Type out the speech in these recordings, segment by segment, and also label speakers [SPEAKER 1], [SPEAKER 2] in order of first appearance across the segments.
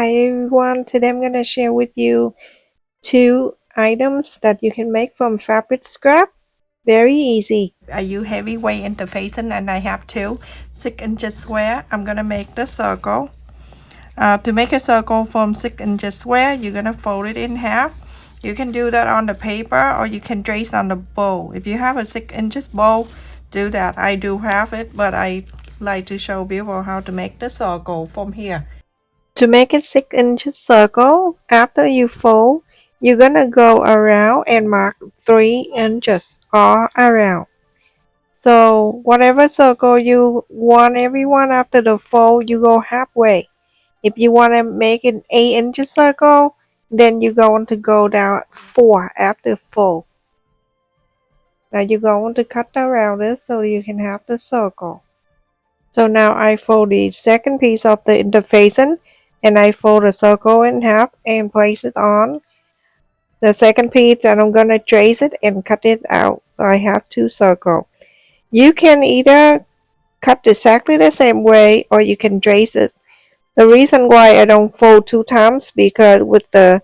[SPEAKER 1] Hi everyone, today I'm going to share with you two items that you can make from fabric scrap. Very easy.
[SPEAKER 2] I use heavyweight interfacing and I have two 6 inches square. I'm going to make the circle. To make a circle from 6 inches square, you're going to fold it in half. You can do that on the paper or you can trace on the bowl. If you have a 6 inches bowl, do that. I do have it, but I like to show people how to make the circle from here.
[SPEAKER 1] To make a 6 inches circle, after you fold, you're going to go around and mark 3 inches all around. So whatever circle you want everyone after the fold, you go halfway. If you want to make an 8 inches circle, then you're going to go down 4 after fold. Now you're going to cut around it so you can have the circle. So now I fold the second piece of the interfacing and I fold the circle in half and place it on the second piece, and I'm going to trace it and cut it out. So I have two circles. You can either cut exactly the same way or you can trace it. The reason why I don't fold two times because with the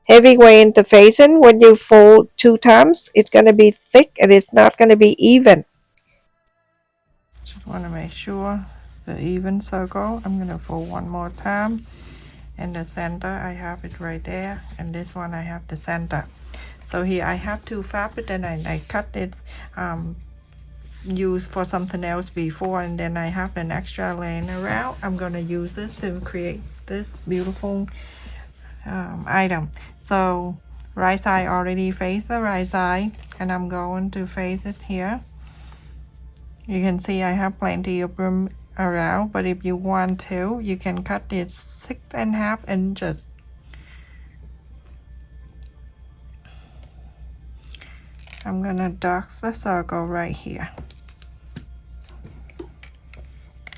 [SPEAKER 1] heavyweight interfacing, when you fold two times, it's going to be thick and it's not going to be even.
[SPEAKER 2] Just want to make sure the even circle. I'm going to fold one more time. In the center, I have it right there, and this one I have the center. So here I have two fabric and I cut it used for something else before, and then I have an extra laying around. I'm going to use this to create this beautiful item. So right side already face the right side, and I'm going to face it here. You can see I have plenty of room around, but if you want to, you can cut it 6.5 inches. I'm gonna dark the circle right here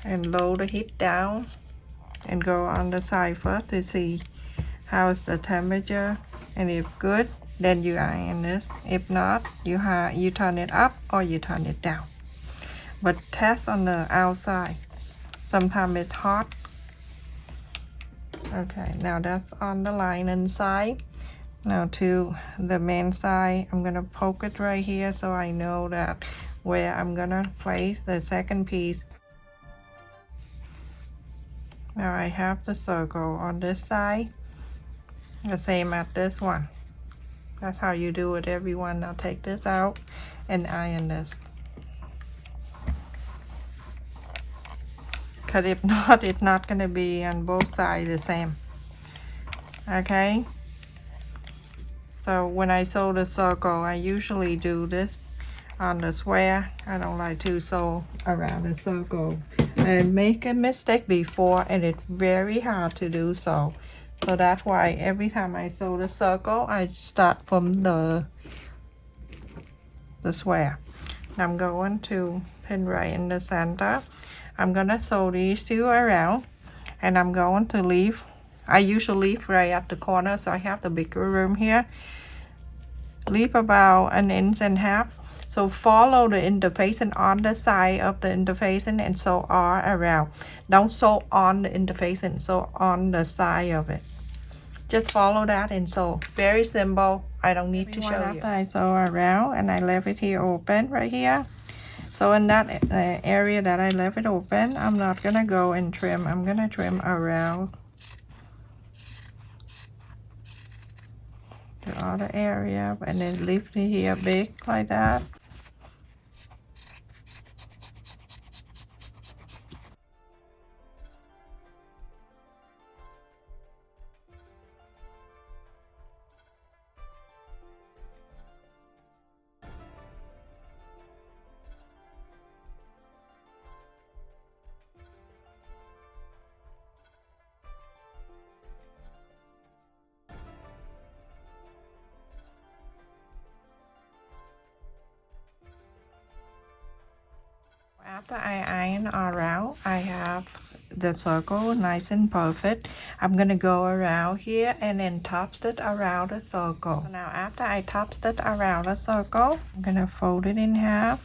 [SPEAKER 2] and lower the heat down and go on the side first to see how's the temperature, and if good, then you iron this. If not, you turn it up or you turn it down, but test on the outside. Sometimes it's hot. Okay, now that's on the line inside. Now to the main side, I'm gonna poke it right here so I know that where I'm gonna place the second piece. Now I have the circle on this side, the same at this one. That's how you do it, everyone. Now take this out and iron this. Because if not, it's not gonna be on both sides the same. Okay? So when I sew the circle, I usually do this on the square. I don't like to sew around the circle. I make a mistake before and it's very hard to do so. So that's why every time I sew the circle, I start from the square. I'm going to pin right in the center. I'm gonna sew these two around, and I'm going to leave. I usually leave right at the corner, so I have the bigger room here. Leave about 1.5 inches. So follow the interfacing on the side of the interfacing and sew all around. Don't sew on the interfacing, sew on the side of it. Just follow that and sew. Very simple. I don't need to show you. After I sew around and I left it here open right here. So in that area that I left it open, I'm not gonna go and trim. I'm gonna trim around the other area and then leave it here big like that. After I iron around, I have the circle nice and perfect. I'm gonna go around here and then top stitch around the circle. Now after I top stitch around the circle, I'm gonna fold it in half.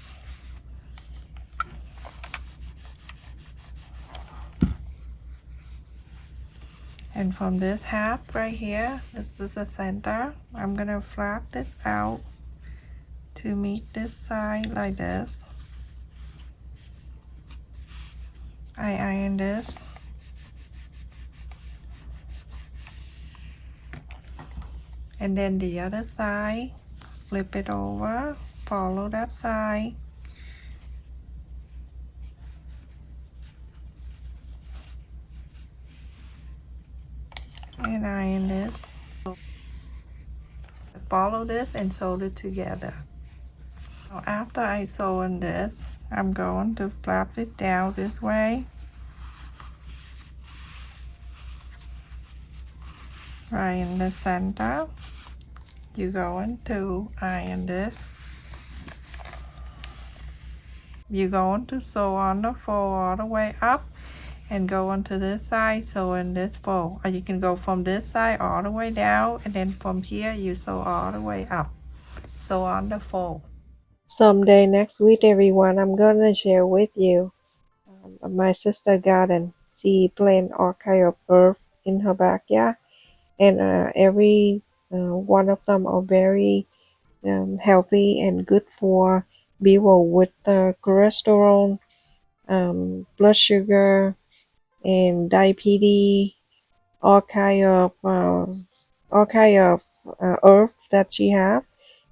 [SPEAKER 2] And from this half right here, this is the center, I'm gonna flap this out to meet this side like this. I iron this. And then the other side, flip it over, follow that side. And iron this. Follow this and sew it together. Now after I sew in this, I'm going to flap it down this way. Right in the center. You're going to iron this. You're going to sew on the fold all the way up and go onto this side, sew in this fold. Or you can go from this side all the way down, and then from here you sew all the way up. Sew on the fold.
[SPEAKER 1] Someday next week, everyone, I'm gonna share with you my sister garden. She plant all kind of herb in her backyard, and every one of them are very healthy and good for people with cholesterol, blood sugar, and diabetes. All kind of herbs that she have,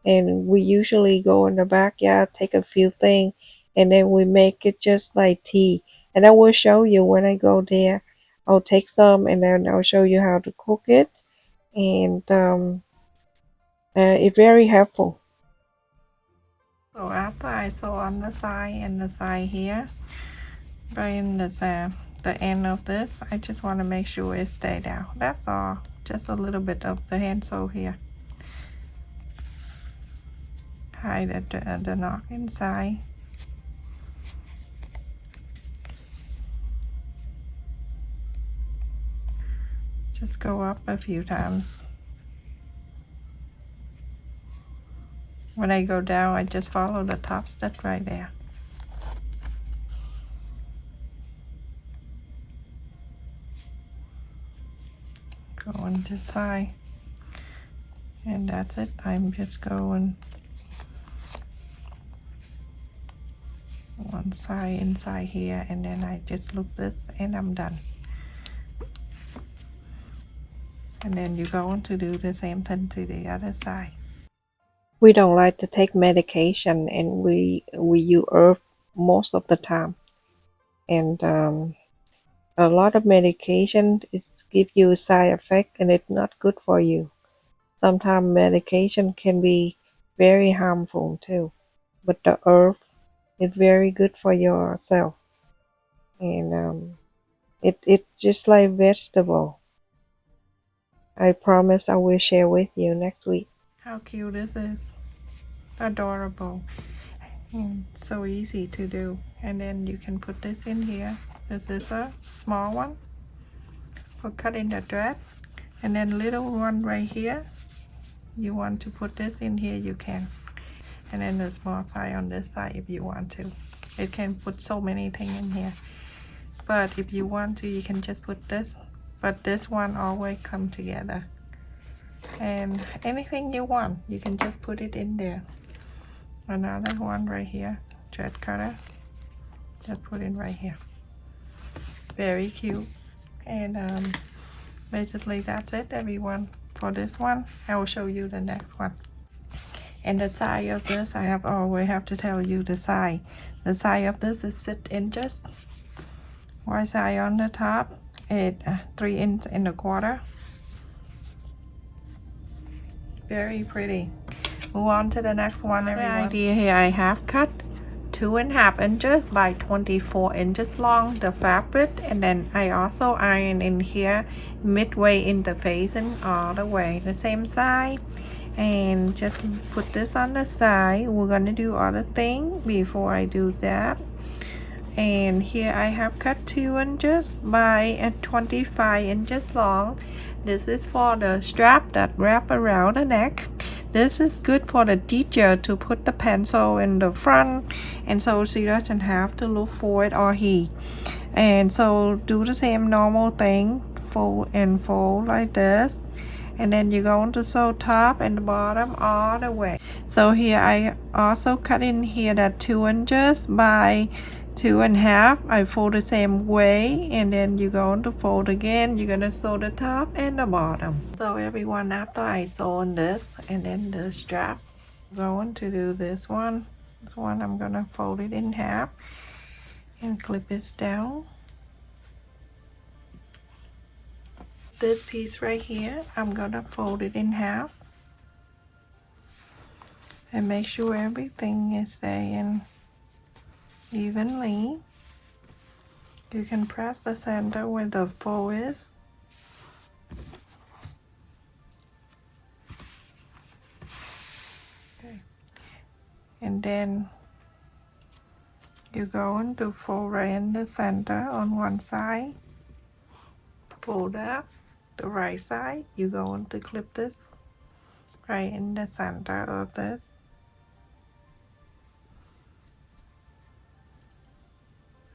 [SPEAKER 1] and we usually go in the backyard, take a few things, and then we make it just like tea. And I will show you when I go there. I'll take some and then I'll show you how to cook it, and it's very helpful.
[SPEAKER 2] So after I sew on the side and the side here, right in the end of this, I just want to make sure it stay down. That's all. Just a little bit of the hand sew here. Hide the knot inside. Just go up a few times. When I go down, I just follow the top stitch right there. Go on this side. And that's it. I'm just going one side inside here, and then I just loop this and I'm done. And then you're going to do the same thing to the other side.
[SPEAKER 1] We don't like to take medication, and we use herb most of the time. And a lot of medication is give you a side effect, and it's not good for you. Sometimes medication can be very harmful too, but the herb is very good for yourself, and it just like vegetable. I promise I will share with you next week.
[SPEAKER 2] How cute this is. Adorable. And so easy to do. And then you can put this in here. This is a small one for cutting the thread. And then little one right here. You want to put this in here, you can. And then the small side on this side if you want to. It can put so many things in here. But if you want to, you can just put this. But this one always come together. And anything you want, you can just put it in there. Another one right here, thread cutter. Just put it right here. Very cute. And basically that's it, everyone, for this one. I will show you the next one. And the side of this, I always have to tell you the side. The side of this is 6 inches. Right side on the top, it 3 inches and a quarter. Very pretty. Move on to the next one, everyone. The idea here, I have cut 2.5 inches by 24 inches long the fabric, and then I also iron in here midway in the facing all the way the same side. And just put this on the side. We're gonna do other thing before I do that. And here I have cut 2 inches by 25 inches long. This is for the strap that wrap around the neck. This is good for the teacher to put the pencil in the front, and so she doesn't have to look for it, or he. And so do the same normal thing, fold and fold like this, and then you're going to sew top and the bottom all the way. So here I also cut in here that 2 inches by 2.5. I fold the same way, and then you're going to fold again. You're gonna sew the top and the bottom. So everyone, after I sew on this and then the strap, I'm going to do this one. This one I'm gonna fold it in half and clip it down. This piece right here, I'm gonna fold it in half and make sure everything is staying evenly. You can press the center where the fold is. Okay. And then you're going to fold right in the center on one side. Fold up the right side. You're going to clip this right in the center of this.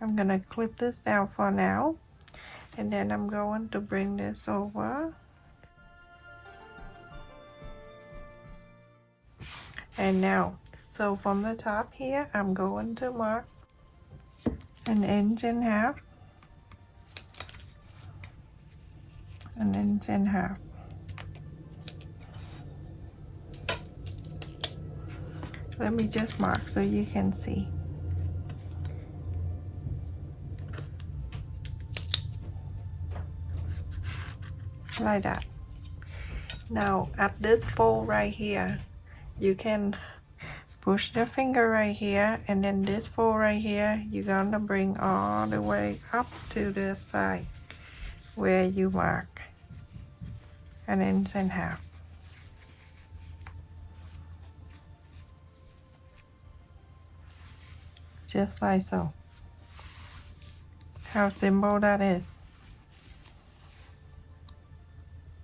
[SPEAKER 2] I'm gonna clip this down for now, and then I'm going to bring this over. And now, so from the top here, I'm going to mark 1.5 inches, 1.5 inches. Let me just mark so you can see. Like that. Now at this fold right here, you can push the finger right here, and then this fold right here, you're gonna bring all the way up to this side where you mark 1.5 inches. Just like so. How simple that is.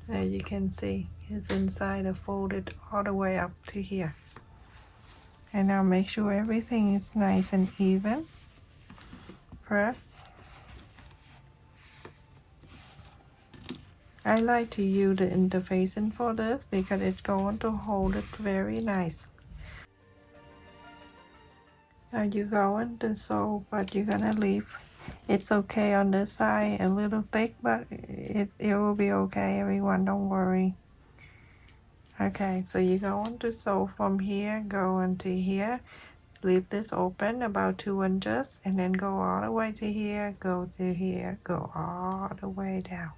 [SPEAKER 2] There you can see it's inside and folded all the way up to here. And now make sure everything is nice and even. Press. I like to use the interfacing for this because it's going to hold it very nice. Now you're going to sew, but you're gonna leave. It's okay on this side, a little thick, but it will be okay, everyone, don't worry. Okay, so you're going to sew from here, go into here, leave this open about 2 inches, and then go all the way to here, go to here, go all the way down.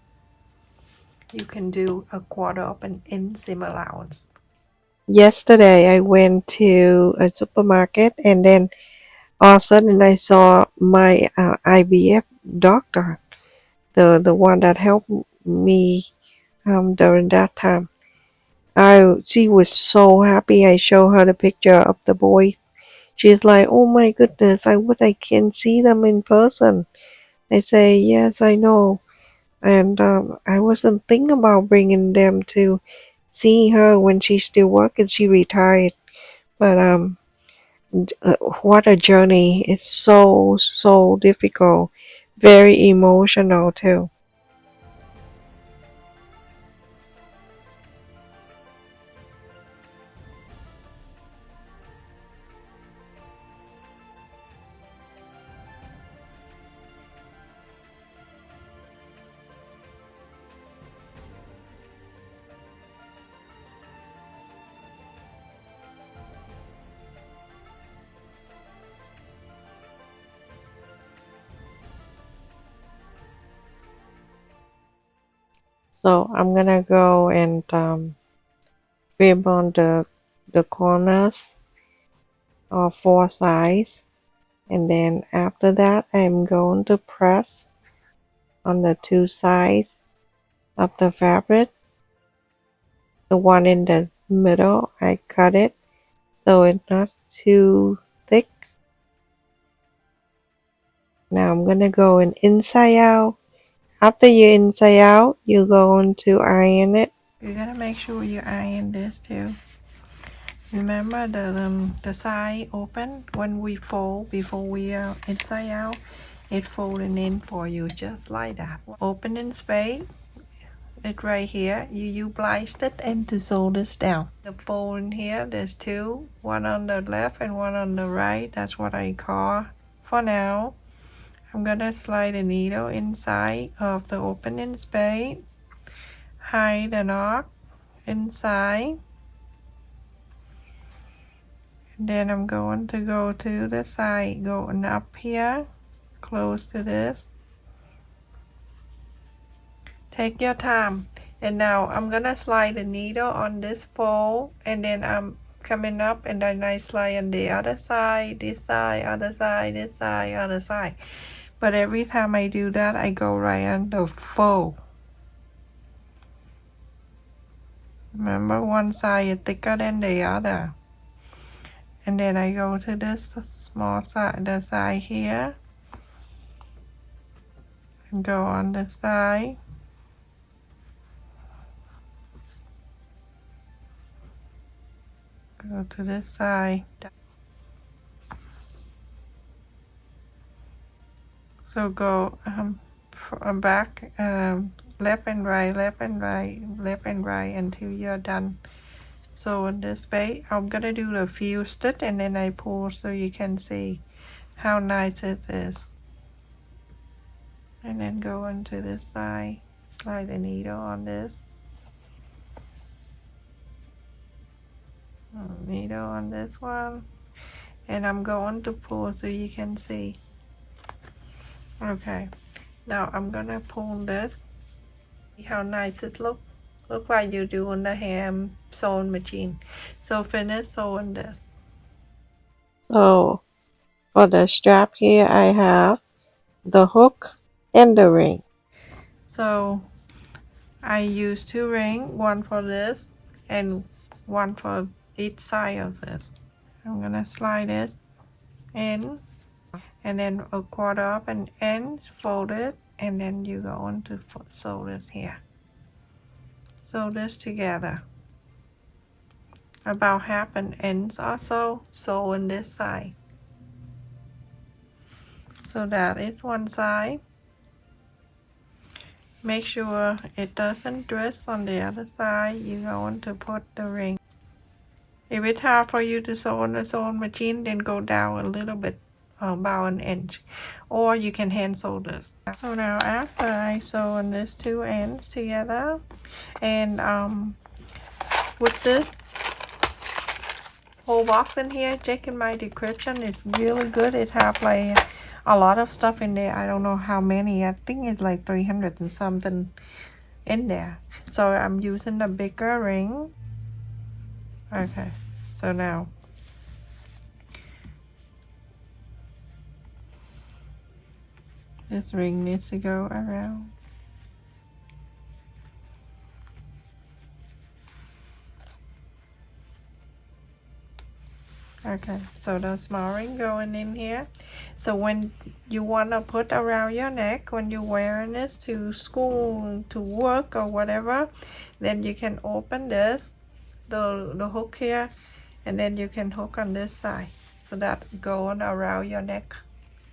[SPEAKER 2] You can do 1/4 of an inch seam allowance.
[SPEAKER 1] Yesterday I went to a supermarket and then all of a sudden I saw my IVF doctor, the one that helped me during that time. She was so happy. I showed her the picture of the boys. She's like, "Oh my goodness! I wish I can see them in person." I say, "Yes, I know." And I wasn't thinking about bringing them to see her when she's still working. She retired, but what a journey! It's so difficult, very emotional too. So I'm gonna go and trim on the corners of 4 sides, and then after that I'm going to press on the 2 sides of the fabric. The one in the middle I cut it so it's not too thick. Now I'm gonna go in inside out. After you inside out, you're going to iron it.
[SPEAKER 2] You gotta make sure you iron this too. Remember the side open when we fold before we inside out. it folding in for you just like that. Opening space, it right here. You utilize it and to sew this down. The fold in here, there's two, one on the left and one on the right. That's what I call for now. I'm gonna slide a needle inside of the opening space, hide the knot inside, and then I'm going to go to the side, going up here, close to this. Take your time. And now I'm gonna slide the needle on this fold, and then I'm coming up, and then I slide on the other side, this side, other side, this side, other side. But every time I do that, I go right on the fold. Remember, one side is thicker than the other. And then I go to this small side, the side here, and go on the side. Go to this side. So go back, left and right, left and right, left and right until you're done. So in this way, I'm gonna do the few stitch and then I pull so you can see how nice it is. And then go into this side, slide the needle on this. Needle on this one. And I'm going to pull so you can see. Okay, now I'm gonna pull this. See how nice it looks. Look like you do on the hand sewing machine. So finish sewing this.
[SPEAKER 1] So for the strap here, I have the hook and the ring.
[SPEAKER 2] So I use two rings, one for this and one for each side of this. I'm gonna slide it in and then a quarter up and end, fold it, and then you go on to sew this here. Sew this together. About half an inch or so, sew on this side. So that is one side. Make sure it doesn't twist on the other side. You're going to put the ring. If it's hard for you to sew on the sewing machine, then go down a little bit, about an inch. Or you can hand sew this. So now after I sew on these two ends together, and with this whole box in here, check in my description. It's really good. It have like a lot of stuff in there. I don't know how many. I think it's like 300 and something in there. So I'm using the bigger ring. Okay, so now this ring needs to go around. Okay, so the small ring going in here. So when you want to put around your neck, when you're wearing this to school, to work or whatever, then you can open this, the hook here, and then you can hook on this side. So that going around your neck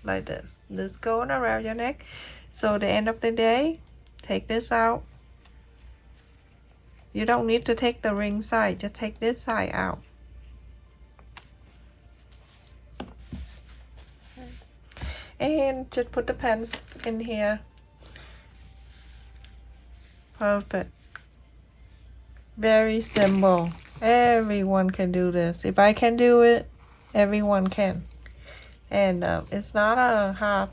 [SPEAKER 2] like this. This going around your neck. So the end of the day, take this out. You don't need to take the ring side, just take this side out. And just put the pens in here. Perfect. Very simple. Everyone can do this. If I can do it, everyone can. And it's not a hard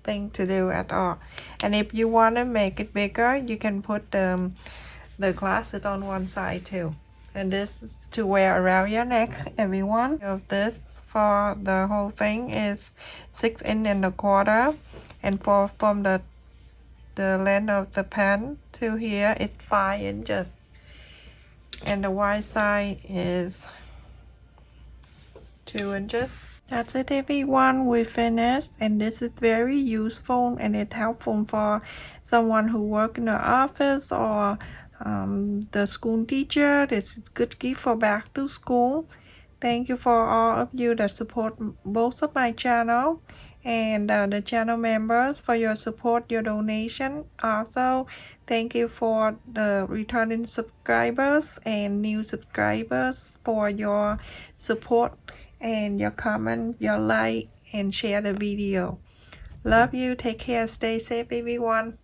[SPEAKER 2] thing to do at all. And if you want to make it bigger, you can put the glasses on one side too. And this is to wear around your neck, everyone. Of this for the whole thing is 6 1/4, and from the length of the pen to here it's 5 inches, and the wide side is 2 inches. That's it, everyone. We finished, and this is very useful and it's helpful for someone who work in the office or the school teacher. This is good gift for back to school. Thank you for all of you that support both of my channel, and the channel members for your support, your donation. Also, thank you for the returning subscribers and new subscribers for your support and your comment, your like, and share the video. Love you. Take care. Stay safe, everyone.